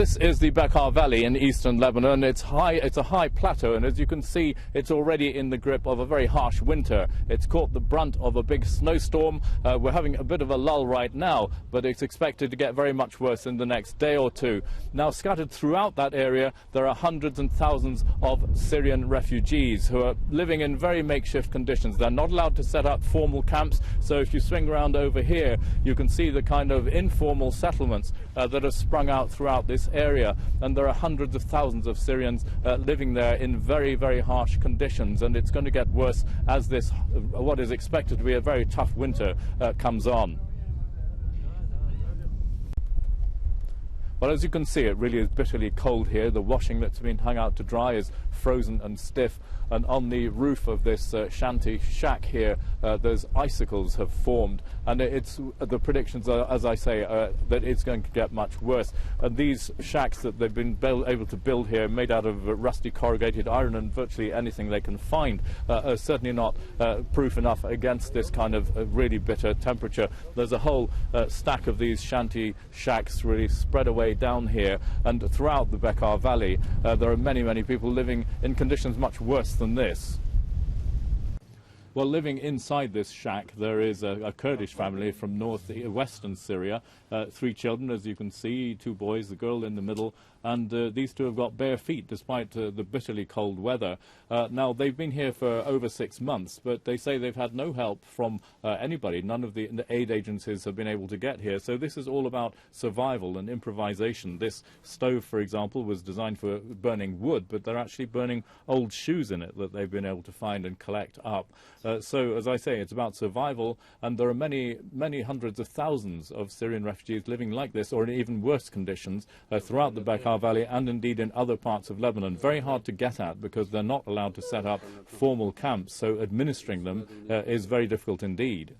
This is the Bekaa Valley in eastern Lebanon. It's a high plateau, and as you can see, it's already in the grip of a very harsh winter. It's caught the brunt of a big snowstorm. We're having a bit of a lull right now, but it's expected to get very much worse in the next day or two. Now, scattered throughout that area, there are hundreds and thousands of Syrian refugees who are living in very makeshift conditions. They're not allowed to set up formal camps, so if you swing around over here, you can see the kind of informal settlements that have sprung out throughout this area, and there are hundreds of thousands of Syrians living there in very, very harsh conditions, and it's going to get worse as this, what is expected to be a very tough winter, comes on. Well, as you can see, it really is bitterly cold here. The washing that's been hung out to dry is frozen and stiff, and on the roof of this shanty shack here, those icicles have formed, and the predictions are, as I say, that it's going to get much worse. And these shacks that they've been able to build here, made out of rusty corrugated iron and virtually anything they can find, are certainly not proof enough against this kind of really bitter temperature. There's a whole stack of these shanty shacks really spread away down here, and throughout the Bekaa Valley there are many, many people living in conditions much worse than this. Well, living inside this shack, there is a Kurdish family from western Syria. 3 children, as you can see, 2 boys, the girl in the middle, and these 2 have got bare feet despite the bitterly cold weather. Now, they've been here for over 6 months, but they say they've had no help from anybody. None of the aid agencies have been able to get here. So this is all about survival and improvisation. This stove, for example, was designed for burning wood, but they're actually burning old shoes in it that they've been able to find and collect up. So, as I say, it's about survival, and there are many, many hundreds of thousands of Syrian refugees living like this, or in even worse conditions, throughout the Bekaa Valley and indeed in other parts of Lebanon. Very hard to get at because they're not allowed to set up formal camps, so administering them is very difficult indeed.